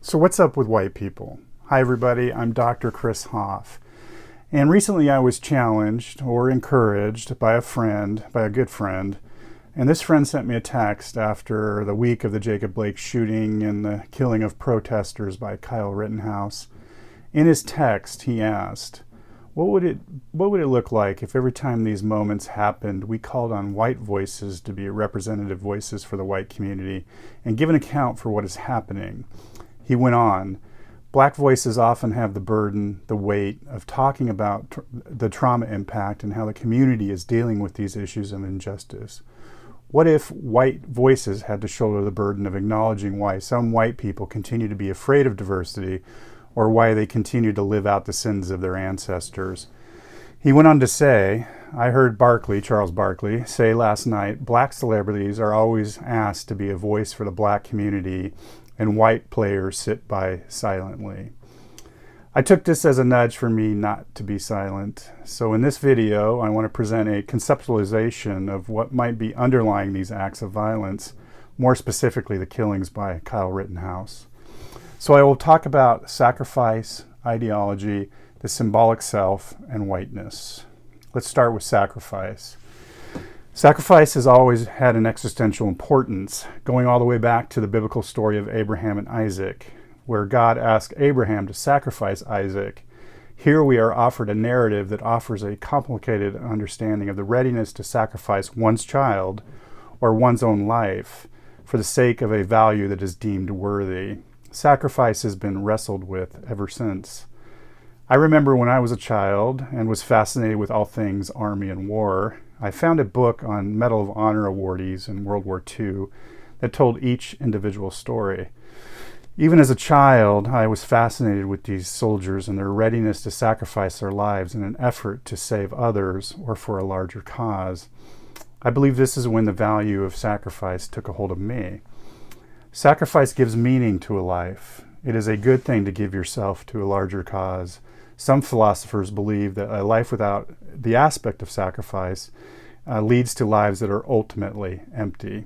So what's up with white people? Hi everybody, I'm Dr. Chris Hoff. And recently I was challenged or encouraged by a good friend. And this friend sent me a text after the week of the Jacob Blake shooting and the killing of protesters by Kyle Rittenhouse. In his text, he asked, what would it look like if every time these moments happened, we called on white voices to be representative voices for the white community and give an account for what is happening? He went on, black voices often have the burden, the weight of talking about the trauma impact and how the community is dealing with these issues of injustice. What if white voices had to shoulder the burden of acknowledging why some white people continue to be afraid of diversity or why they continue to live out the sins of their ancestors? He went on to say, I heard Charles Barkley, say last night, black celebrities are always asked to be a voice for the black community and white players sit by silently. I took this as a nudge for me not to be silent. So in this video, I want to present a conceptualization of what might be underlying these acts of violence, more specifically the killings by Kyle Rittenhouse. So I will talk about sacrifice, ideology, the symbolic self, and whiteness. Let's start with sacrifice. Sacrifice has always had an existential importance, going all the way back to the biblical story of Abraham and Isaac, where God asked Abraham to sacrifice Isaac. Here we are offered a narrative that offers a complicated understanding of the readiness to sacrifice one's child or one's own life for the sake of a value that is deemed worthy. Sacrifice has been wrestled with ever since. I remember when I was a child and was fascinated with all things Army and war, I found a book on Medal of Honor awardees in World War II that told each individual story. Even as a child, I was fascinated with these soldiers and their readiness to sacrifice their lives in an effort to save others or for a larger cause. I believe this is when the value of sacrifice took a hold of me. Sacrifice gives meaning to a life. It is a good thing to give yourself to a larger cause. Some philosophers believe that a life without the aspect of sacrifice leads to lives that are ultimately empty.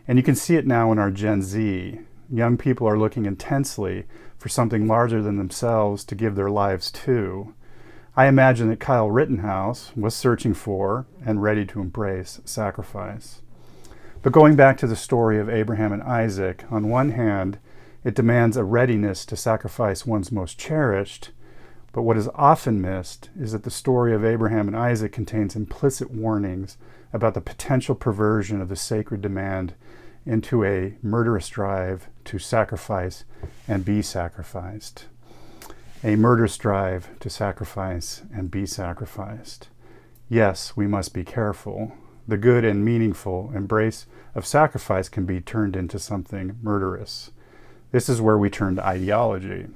And you can see it now in our Gen Z. Young people are looking intensely for something larger than themselves to give their lives to. I imagine that Kyle Rittenhouse was searching for and ready to embrace sacrifice. But going back to the story of Abraham and Isaac, on one hand, it demands a readiness to sacrifice one's most cherished, but what is often missed is that the story of Abraham and Isaac contains implicit warnings about the potential perversion of the sacred demand into a murderous drive to sacrifice and be sacrificed. A murderous drive to sacrifice and be sacrificed. Yes, we must be careful. The good and meaningful embrace of sacrifice can be turned into something murderous. This is where we turn to ideology.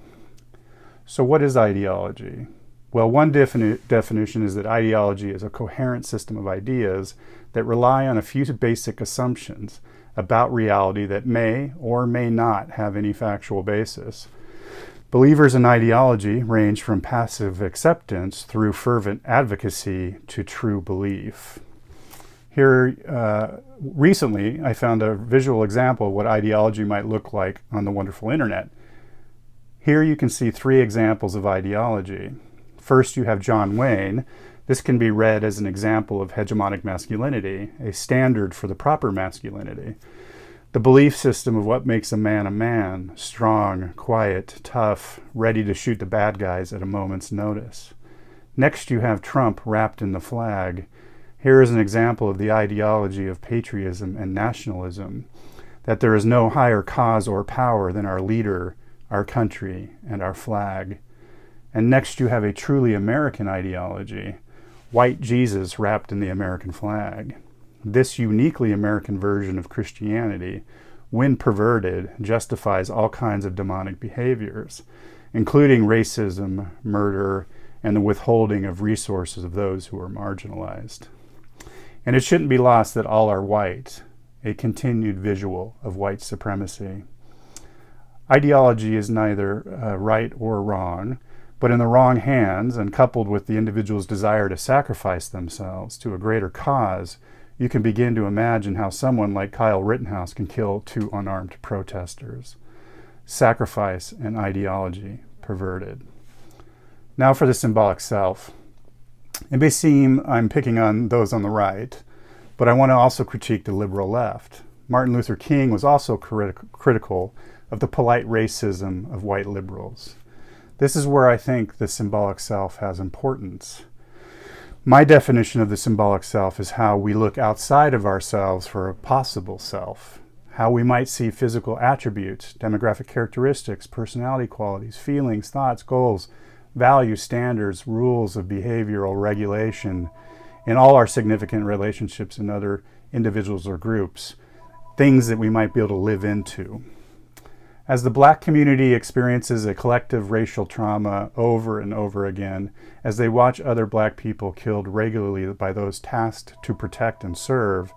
So what is ideology? Well, one definition is that ideology is a coherent system of ideas that rely on a few basic assumptions about reality that may or may not have any factual basis. Believers in ideology range from passive acceptance through fervent advocacy to true belief. Here, recently, I found a visual example of what ideology might look like on the wonderful internet. Here you can see three examples of ideology. First, you have John Wayne. This can be read as an example of hegemonic masculinity, a standard for the proper masculinity. The belief system of what makes a man, strong, quiet, tough, ready to shoot the bad guys at a moment's notice. Next, you have Trump wrapped in the flag. Here is an example of the ideology of patriotism and nationalism, that there is no higher cause or power than our leader, our country, and our flag. And next you have a truly American ideology, white Jesus wrapped in the American flag. This uniquely American version of Christianity, when perverted, justifies all kinds of demonic behaviors, including racism, murder, and the withholding of resources of those who are marginalized. And it shouldn't be lost that all are white, a continued visual of white supremacy. Ideology is neither right or wrong, but in the wrong hands and coupled with the individual's desire to sacrifice themselves to a greater cause, you can begin to imagine how someone like Kyle Rittenhouse can kill two unarmed protesters. sacrifice, and ideology perverted. Now for the symbolic self. It may seem I'm picking on those on the right, but I want to also critique the liberal left. Martin Luther King was also critical of the polite racism of white liberals. This is where I think the symbolic self has importance. My definition of the symbolic self is how we look outside of ourselves for a possible self, how we might see physical attributes, demographic characteristics, personality qualities, feelings, thoughts, goals, values, standards, rules of behavioral regulation in all our significant relationships in other individuals or groups, things that we might be able to live into. As the Black community experiences a collective racial trauma over and over again, as they watch other Black people killed regularly by those tasked to protect and serve,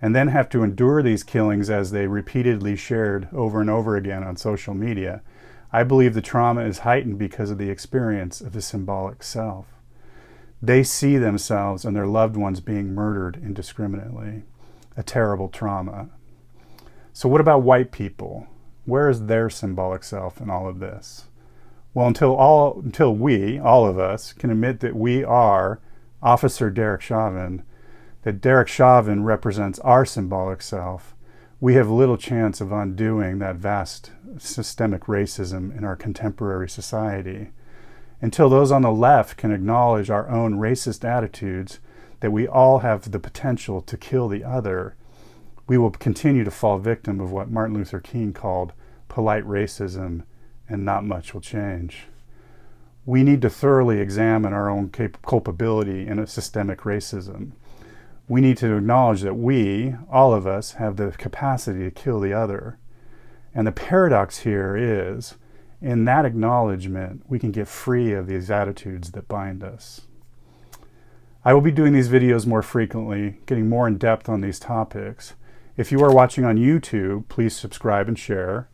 and then have to endure these killings as they repeatedly shared over and over again on social media, I believe the trauma is heightened because of the experience of the symbolic self. They see themselves and their loved ones being murdered indiscriminately, a terrible trauma. So what about white people? Where is their symbolic self in all of this? Well, until we, all of us, can admit that we are Officer Derek Chauvin, that Derek Chauvin represents our symbolic self, we have little chance of undoing that vast systemic racism in our contemporary society. Until those on the left can acknowledge our own racist attitudes, that we all have the potential to kill the other, we will continue to fall victim of what Martin Luther King called polite racism, and not much will change. We need to thoroughly examine our own culpability in a systemic racism. We need to acknowledge that we, all of us, have the capacity to kill the other. And the paradox here is, in that acknowledgement, we can get free of these attitudes that bind us. I will be doing these videos more frequently, getting more in depth on these topics. If you are watching on YouTube, please subscribe and share.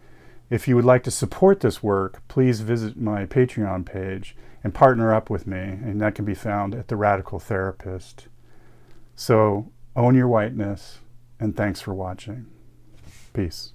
If you would like to support this work, please visit my Patreon page and partner up with me, and that can be found at The Radical Therapist. So, own your whiteness, and thanks for watching. Peace.